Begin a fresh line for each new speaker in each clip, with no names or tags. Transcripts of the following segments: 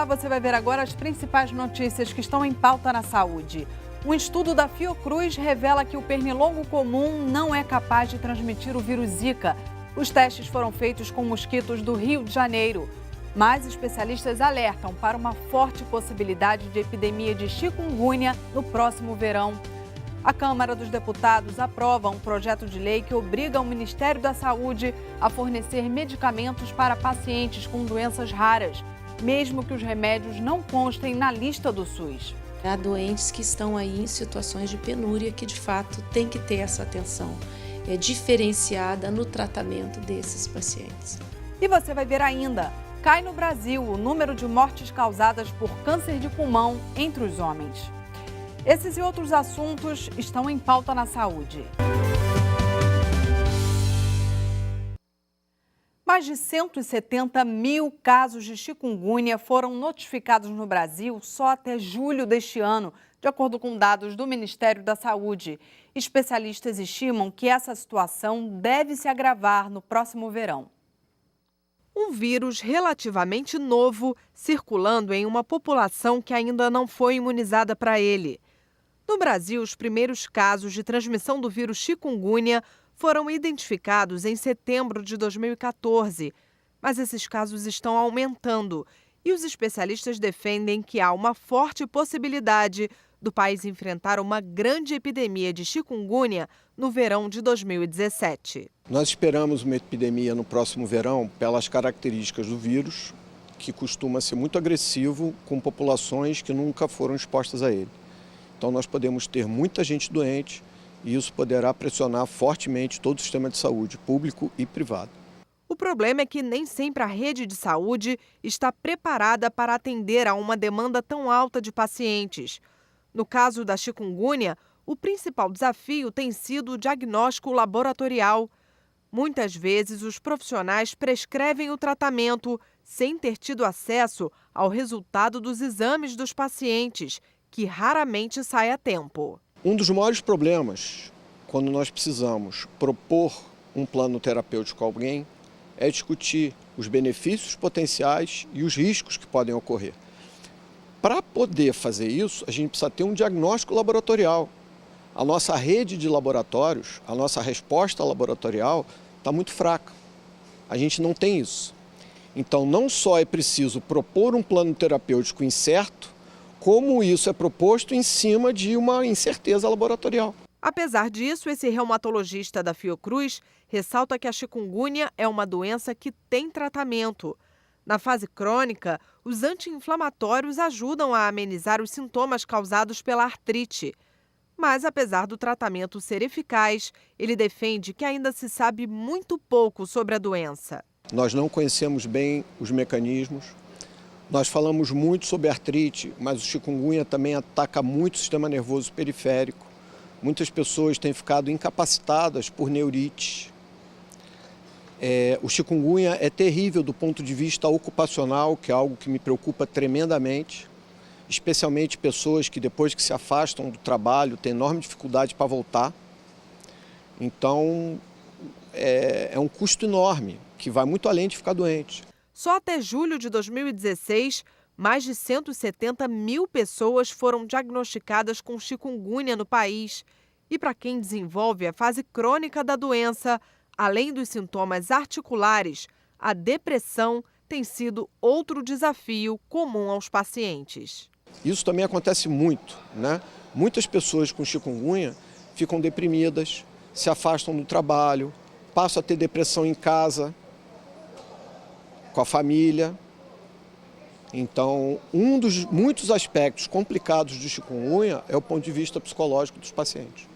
Olá, você vai ver agora as principais notícias que estão em pauta na saúde. Um estudo da Fiocruz revela que o pernilongo comum não é capaz de transmitir o vírus Zika. Os testes foram feitos com mosquitos do Rio de Janeiro. Mas especialistas alertam para uma forte possibilidade de epidemia de chikungunya no próximo verão. A Câmara dos Deputados aprova um projeto de lei que obriga o Ministério da Saúde a fornecer medicamentos para pacientes com doenças raras, mesmo que os remédios não constem na lista do SUS.
Há doentes que estão aí em situações de penúria que, de fato, tem que ter essa atenção diferenciada no tratamento desses pacientes.
E você vai ver ainda, cai no Brasil o número de mortes causadas por câncer de pulmão entre os homens. Esses e outros assuntos estão em pauta na saúde. Mais de 170 mil casos de chikungunya foram notificados no Brasil só até julho deste ano, de acordo com dados do Ministério da Saúde. Especialistas estimam que essa situação deve se agravar no próximo verão. Um vírus relativamente novo circulando em uma população que ainda não foi imunizada para ele. No Brasil, os primeiros casos de transmissão do vírus chikungunya foram identificados em setembro de 2014, mas esses casos estão aumentando e os especialistas defendem que há uma forte possibilidade do país enfrentar uma grande epidemia de chikungunya no verão de 2017.
Nós esperamos uma epidemia no próximo verão pelas características do vírus, que costuma ser muito agressivo com populações que nunca foram expostas a ele. Então nós podemos ter muita gente doente e isso poderá pressionar fortemente todo o sistema de saúde, público e privado.
O problema é que nem sempre a rede de saúde está preparada para atender a uma demanda tão alta de pacientes. No caso da chikungunya, o principal desafio tem sido o diagnóstico laboratorial. Muitas vezes, os profissionais prescrevem o tratamento sem ter tido acesso ao resultado dos exames dos pacientes, que raramente sai a tempo.
Um dos maiores problemas, quando nós precisamos propor um plano terapêutico a alguém, é discutir os benefícios potenciais e os riscos que podem ocorrer. Para poder fazer isso, a gente precisa ter um diagnóstico laboratorial. A nossa rede de laboratórios, a nossa resposta laboratorial está muito fraca. A gente não tem isso. Então, não só é preciso propor um plano terapêutico incerto, como isso é proposto em cima de uma incerteza laboratorial.
Apesar disso, esse reumatologista da Fiocruz ressalta que a chikungunya é uma doença que tem tratamento. Na fase crônica, os anti-inflamatórios ajudam a amenizar os sintomas causados pela artrite. Mas, apesar do tratamento ser eficaz, ele defende que ainda se sabe muito pouco sobre a doença.
Nós não conhecemos bem os mecanismos. Nós falamos muito sobre artrite, mas o chikungunya também ataca muito o sistema nervoso periférico. Muitas pessoas têm ficado incapacitadas por neurite. O chikungunya é terrível do ponto de vista ocupacional, que é algo que me preocupa tremendamente, especialmente pessoas que depois que se afastam do trabalho têm enorme dificuldade para voltar. Então, é um custo enorme, que vai muito além de ficar doente.
Só até julho de 2016, mais de 170 mil pessoas foram diagnosticadas com chikungunya no país. E para quem desenvolve a fase crônica da doença, além dos sintomas articulares, a depressão tem sido outro desafio comum aos pacientes.
Isso também acontece muito, né? Muitas pessoas com chikungunya ficam deprimidas, se afastam do trabalho, passam a ter depressão em casa, com a família. Então, um dos muitos aspectos complicados do chikungunya é o ponto de vista psicológico dos pacientes.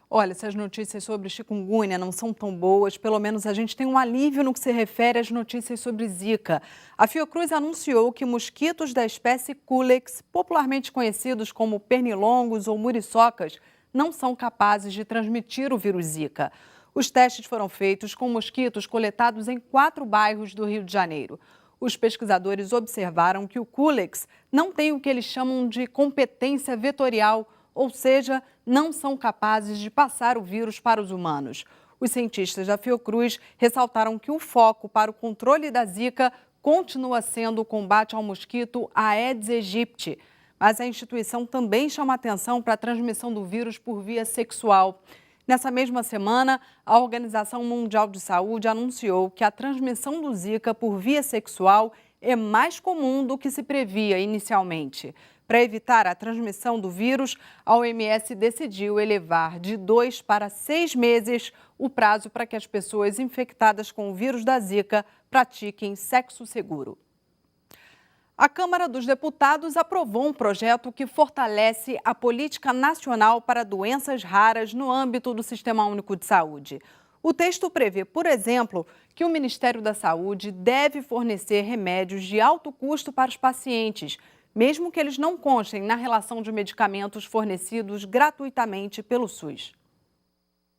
Olha, se as notícias sobre chikungunya não são tão boas, pelo menos a gente tem um alívio no que se refere às notícias sobre Zika. A Fiocruz anunciou que mosquitos da espécie Culex, popularmente conhecidos como pernilongos ou muriçocas, não são capazes de transmitir o vírus Zika. Os testes foram feitos com mosquitos coletados em 4 bairros do Rio de Janeiro. Os pesquisadores observaram que o Culex não tem o que eles chamam de competência vetorial, ou seja, não são capazes de passar o vírus para os humanos. Os cientistas da Fiocruz ressaltaram que o foco para o controle da Zika continua sendo o combate ao mosquito Aedes aegypti, mas a instituição também chama atenção para a transmissão do vírus por via sexual. Nessa mesma semana, a Organização Mundial de Saúde anunciou que a transmissão do Zika por via sexual é mais comum do que se previa inicialmente. Para evitar a transmissão do vírus, a OMS decidiu elevar de 2 para 6 meses o prazo para que as pessoas infectadas com o vírus da Zika pratiquem sexo seguro. A Câmara dos Deputados aprovou um projeto que fortalece a política nacional para doenças raras no âmbito do Sistema Único de Saúde. O texto prevê, por exemplo, que o Ministério da Saúde deve fornecer remédios de alto custo para os pacientes, mesmo que eles não constem na relação de medicamentos fornecidos gratuitamente pelo SUS.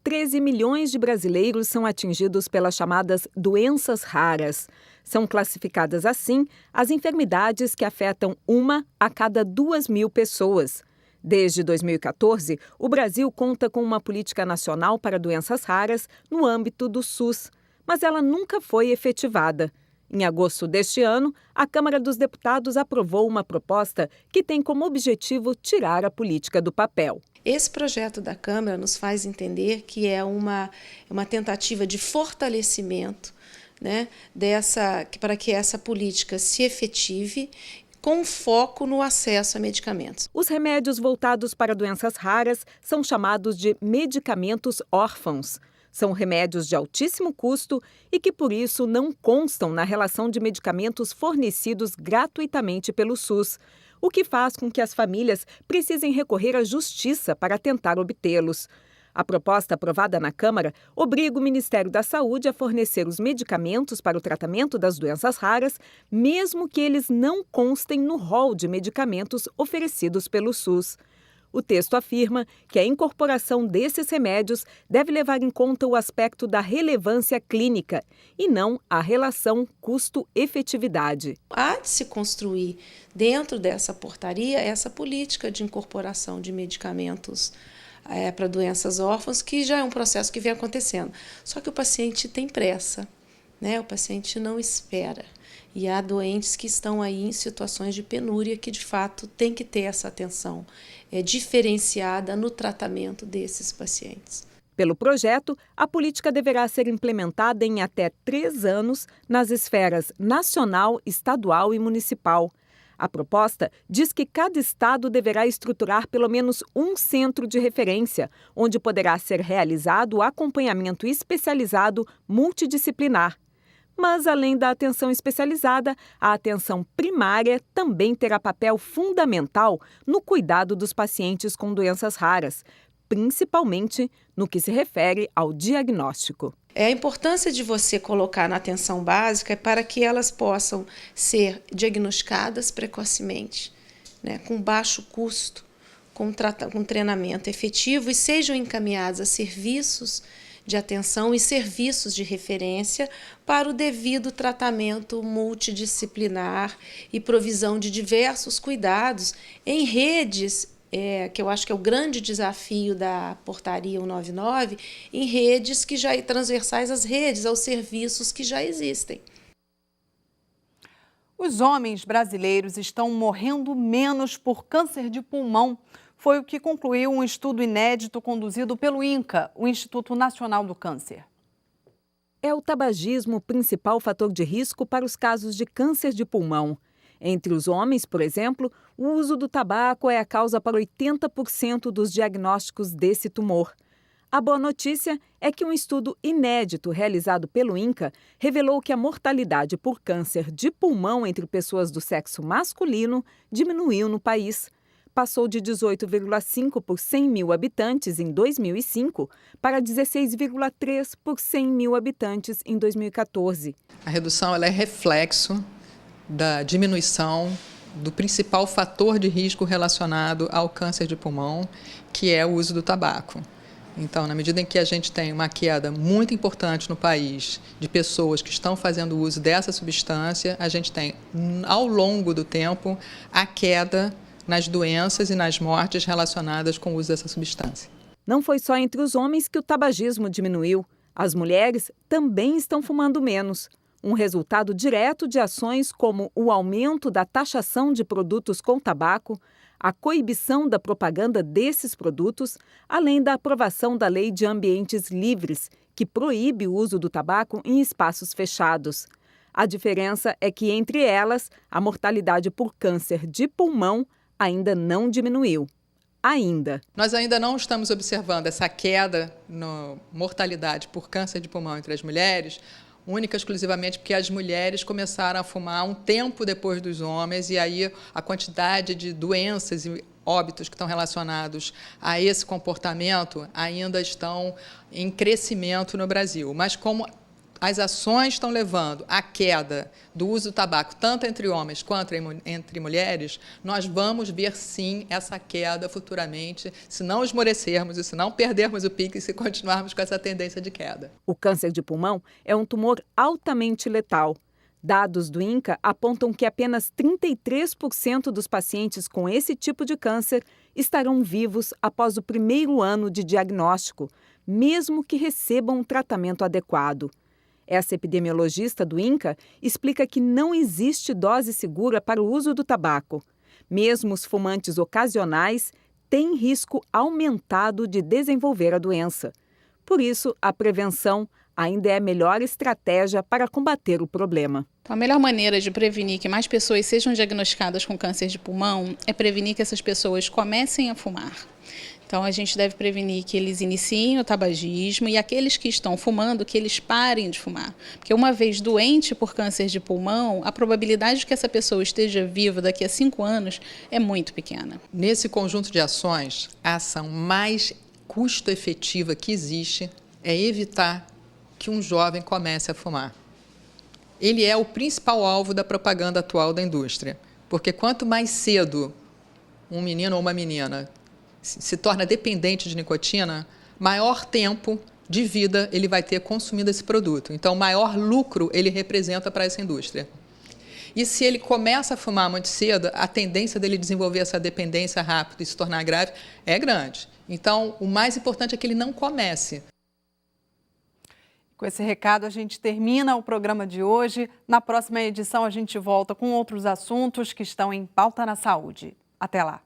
13 milhões de brasileiros são atingidos pelas chamadas doenças raras. São classificadas assim as enfermidades que afetam 1 a cada 2.000 pessoas. Desde 2014, o Brasil conta com uma política nacional para doenças raras no âmbito do SUS, mas ela nunca foi efetivada. Em agosto deste ano, a Câmara dos Deputados aprovou uma proposta que tem como objetivo tirar a política do papel.
Esse projeto da Câmara nos faz entender que é uma tentativa de fortalecimento, né, para que essa política se efetive com foco no acesso a medicamentos.
Os remédios voltados para doenças raras são chamados de medicamentos órfãos. São remédios de altíssimo custo e que, por isso, não constam na relação de medicamentos fornecidos gratuitamente pelo SUS, o que faz com que as famílias precisem recorrer à justiça para tentar obtê-los. A proposta aprovada na Câmara obriga o Ministério da Saúde a fornecer os medicamentos para o tratamento das doenças raras, mesmo que eles não constem no rol de medicamentos oferecidos pelo SUS. O texto afirma que a incorporação desses remédios deve levar em conta o aspecto da relevância clínica e não a relação custo-efetividade.
Há de se construir dentro dessa portaria essa política de incorporação de medicamentos para doenças órfãs, que já é um processo que vem acontecendo. Só que o paciente tem pressa, né? O paciente não espera. E há doentes que estão aí em situações de penúria que, de fato, tem que ter essa atenção diferenciada no tratamento desses pacientes.
Pelo projeto, a política deverá ser implementada em até 3 anos nas esferas nacional, estadual e municipal. A proposta diz que cada estado deverá estruturar pelo menos um centro de referência, onde poderá ser realizado o acompanhamento especializado multidisciplinar. Mas, além da atenção especializada, a atenção primária também terá papel fundamental no cuidado dos pacientes com doenças raras, principalmente no que se refere ao diagnóstico.
A importância de você colocar na atenção básica é para que elas possam ser diagnosticadas precocemente, né, com baixo custo, com treinamento efetivo e sejam encaminhadas a serviços de atenção e serviços de referência para o devido tratamento multidisciplinar e provisão de diversos cuidados em redes, que eu acho que é o grande desafio da Portaria 199, em redes que já transversais às redes, aos serviços que já existem.
Os homens brasileiros estão morrendo menos por câncer de pulmão. Foi o que concluiu um estudo inédito conduzido pelo INCA, o Instituto Nacional do Câncer.
É o tabagismo o principal fator de risco para os casos de câncer de pulmão. Entre os homens, por exemplo, o uso do tabaco é a causa para 80% dos diagnósticos desse tumor. A boa notícia é que um estudo inédito realizado pelo INCA revelou que a mortalidade por câncer de pulmão entre pessoas do sexo masculino diminuiu no país. Passou de 18,5 por 100 mil habitantes em 2005 para 16,3 por 100 mil habitantes em 2014.
A redução ela é reflexo da diminuição do principal fator de risco relacionado ao câncer de pulmão, que é o uso do tabaco. Então, na medida em que a gente tem uma queda muito importante no país de pessoas que estão fazendo uso dessa substância, a gente tem, ao longo do tempo, a queda nas doenças e nas mortes relacionadas com o uso dessa substância.
Não foi só entre os homens que o tabagismo diminuiu. As mulheres também estão fumando menos. um resultado direto de ações como o aumento da taxação de produtos com tabaco, a coibição da propaganda desses produtos, além da aprovação da Lei de Ambientes Livres, que proíbe o uso do tabaco em espaços fechados. A diferença é que, entre elas, a mortalidade por câncer de pulmão ainda não diminuiu. Ainda.
Nós ainda não estamos observando essa queda na mortalidade por câncer de pulmão entre as mulheres, única e exclusivamente porque as mulheres começaram a fumar um tempo depois dos homens e aí a quantidade de doenças e óbitos que estão relacionados a esse comportamento ainda estão em crescimento no Brasil. Mas como as ações estão levando à queda do uso do tabaco, tanto entre homens quanto entre mulheres, nós vamos ver, sim, essa queda futuramente, se não esmorecermos e se não perdermos o pique e se continuarmos com essa tendência de queda.
O câncer de pulmão é um tumor altamente letal. Dados do INCA apontam que apenas 33% dos pacientes com esse tipo de câncer estarão vivos após o primeiro ano de diagnóstico, mesmo que recebam um tratamento adequado. Essa epidemiologista do INCA explica que não existe dose segura para o uso do tabaco. Mesmo os fumantes ocasionais têm risco aumentado de desenvolver a doença. Por isso, a prevenção ainda é a melhor estratégia para combater o problema.
A melhor maneira de prevenir que mais pessoas sejam diagnosticadas com câncer de pulmão é prevenir que essas pessoas comecem a fumar. Então, a gente deve prevenir que eles iniciem o tabagismo e aqueles que estão fumando, que eles parem de fumar. Porque uma vez doente por câncer de pulmão, a probabilidade de que essa pessoa esteja viva daqui a 5 anos é muito pequena.
Nesse conjunto de ações, a ação mais custo-efetiva que existe é evitar que um jovem comece a fumar. Ele é o principal alvo da propaganda atual da indústria, porque quanto mais cedo um menino ou uma menina se torna dependente de nicotina, maior tempo de vida ele vai ter consumindo esse produto. Então, maior lucro ele representa para essa indústria. E se ele começa a fumar muito cedo, a tendência dele desenvolver essa dependência rápida e se tornar grave é grande. Então, o mais importante é que ele não comece.
Com esse recado, a gente termina o programa de hoje. Na próxima edição, a gente volta com outros assuntos que estão em pauta na saúde. Até lá!